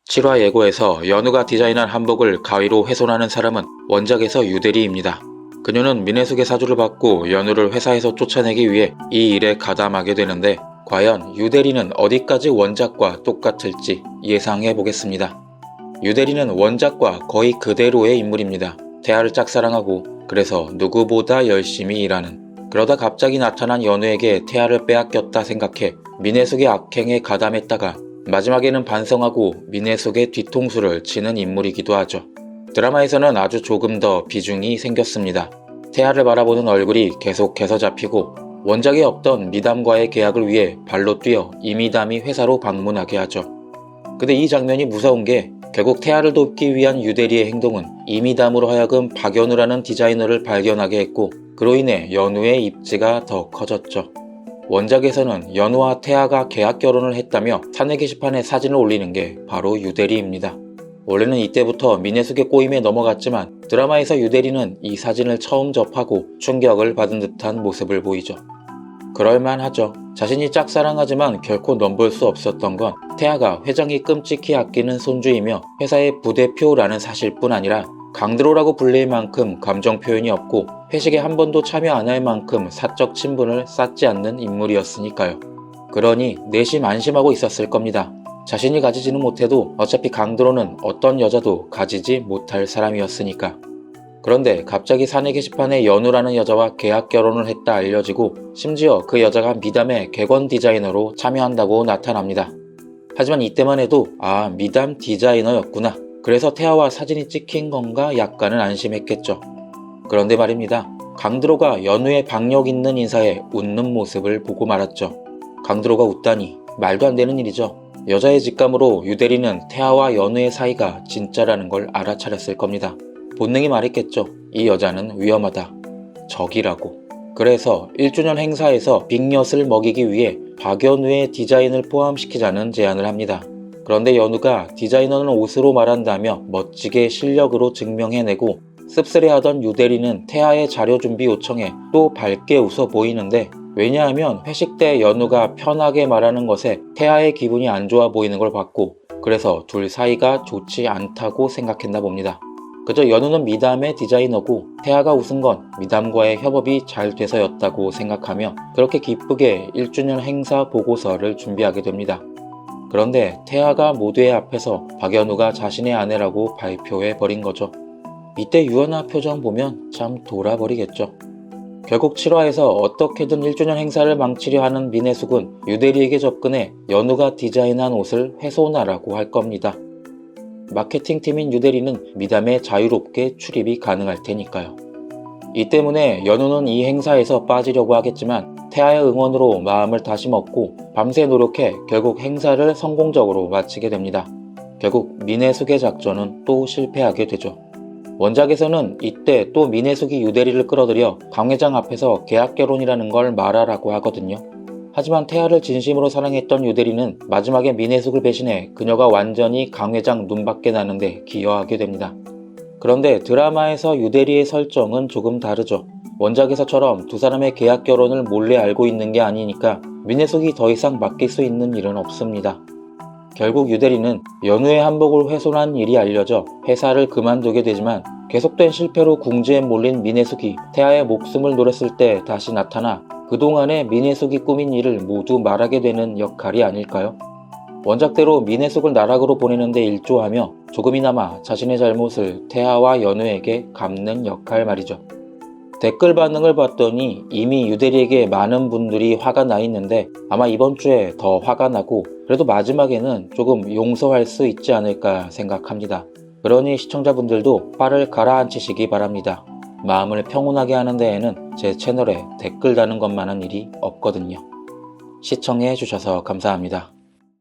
7화 예고에서 연우가 디자인한 한복을 가위로 훼손하는 사람은 원작에서 유대리입니다. 그녀는 민혜숙의 사주를 받고 연우를 회사에서 쫓아내기 위해 이 일에 가담하게 되는데 과연 유대리는 어디까지 원작과 똑같을지 예상해보겠습니다. 유대리는 원작과 거의 그대로의 인물입니다. 태아를 짝사랑하고 그래서 누구보다 열심히 일하는, 그러다 갑자기 나타난 연우에게 태아를 빼앗겼다 생각해 민혜숙의 악행에 가담했다가 마지막에는 반성하고 민혜숙의 뒤통수를 치는 인물이기도 하죠. 드라마에서는 아주 조금 더 비중이 생겼습니다. 태아를 바라보는 얼굴이 계속해서 잡히고 원작에 없던 미담과의 계약을 위해 발로 뛰어 이미담이 회사로 방문하게 하죠. 근데 이 장면이 무서운 게 결국 태아를 돕기 위한 유대리의 행동은 이미담으로 하여금 박연우라는 디자이너를 발견하게 했고 그로 인해 연우의 입지가 더 커졌죠. 원작에서는 연우와 태아가 계약 결혼을 했다며 사내 게시판에 사진을 올리는 게 바로 유대리입니다. 원래는 이때부터 민혜숙의 꼬임에 넘어갔지만 드라마에서 유대리는 이 사진을 처음 접하고 충격을 받은 듯한 모습을 보이죠. 그럴만하죠. 자신이 짝사랑하지만 결코 넘볼 수 없었던 건 태아가 회장이 끔찍히 아끼는 손주이며 회사의 부대표라는 사실뿐 아니라 강드로라고 불릴 만큼 감정 표현이 없고 회식에 한 번도 참여 안 할 만큼 사적 친분을 쌓지 않는 인물이었으니까요. 그러니 내심 안심하고 있었을 겁니다. 자신이 가지지는 못해도 어차피 강드로는 어떤 여자도 가지지 못할 사람이었으니까. 그런데 갑자기 사내 게시판에 연우라는 여자와 계약 결혼을 했다 알려지고 심지어 그 여자가 미담의 객원 디자이너로 참여한다고 나타납니다. 하지만 이때만 해도 아, 미담 디자이너였구나, 그래서 태아와 사진이 찍힌 건가 약간은 안심했겠죠. 그런데 말입니다. 강드로가 연우의 박력 있는 인사에 웃는 모습을 보고 말았죠. 강드로가 웃다니 말도 안 되는 일이죠. 여자의 직감으로 유대리는 태아와 연우의 사이가 진짜라는 걸 알아차렸을 겁니다. 본능이 말했겠죠. 이 여자는 위험하다. 적이라고. 그래서 1주년 행사에서 빅엿을 먹이기 위해 박연우의 디자인을 포함시키자는 제안을 합니다. 그런데 연우가 디자이너는 옷으로 말한다며 멋지게 실력으로 증명해내고 씁쓸해하던 유대리는 태아의 자료 준비 요청에 또 밝게 웃어 보이는데, 왜냐하면 회식 때 연우가 편하게 말하는 것에 태아의 기분이 안 좋아 보이는 걸 봤고 그래서 둘 사이가 좋지 않다고 생각했나 봅니다. 그저 연우는 미담의 디자이너고 태아가 웃은 건 미담과의 협업이 잘 돼서였다고 생각하며 그렇게 기쁘게 1주년 행사 보고서를 준비하게 됩니다. 그런데 태아가 모두의 앞에서 박연우가 자신의 아내라고 발표해버린 거죠. 이때 유연아 표정 보면 참 돌아버리겠죠. 결국 7화에서 어떻게든 1주년 행사를 망치려 하는 민혜숙은 유대리에게 접근해 연우가 디자인한 옷을 훼손하라고 할 겁니다. 마케팅팀인 유대리는 미담에 자유롭게 출입이 가능할 테니까요. 이 때문에 연우는 이 행사에서 빠지려고 하겠지만 태아의 응원으로 마음을 다시 먹고 밤새 노력해 결국 행사를 성공적으로 마치게 됩니다. 결국 민혜숙의 작전은 또 실패하게 되죠. 원작에서는 이때 또 민혜숙이 유대리를 끌어들여 강 회장 앞에서 계약 결혼이라는 걸 말하라고 하거든요. 하지만 태아를 진심으로 사랑했던 유대리는 마지막에 민혜숙을 배신해 그녀가 완전히 강 회장 눈밖에 나는데 기여하게 됩니다. 그런데 드라마에서 유대리의 설정은 조금 다르죠. 원작에서처럼 두 사람의 계약 결혼을 몰래 알고 있는 게 아니니까 민혜숙이 더 이상 맡길 수 있는 일은 없습니다. 결국 유대리는 연우의 한복을 훼손한 일이 알려져 회사를 그만두게 되지만 계속된 실패로 궁지에 몰린 민혜숙이 태아의 목숨을 노렸을 때 다시 나타나 그동안의 민혜숙이 꾸민 일을 모두 말하게 되는 역할이 아닐까요? 원작대로 민혜숙을 나락으로 보내는데 일조하며 조금이나마 자신의 잘못을 태아와 연우에게 갚는 역할 말이죠. 댓글 반응을 봤더니 이미 유대리에게 많은 분들이 화가 나 있는데 아마 이번 주에 더 화가 나고 그래도 마지막에는 조금 용서할 수 있지 않을까 생각합니다. 그러니 시청자분들도 화를 가라앉히시기 바랍니다. 마음을 평온하게 하는 데에는 제 채널에 댓글 다는 것만한 일이 없거든요. 시청해 주셔서 감사합니다.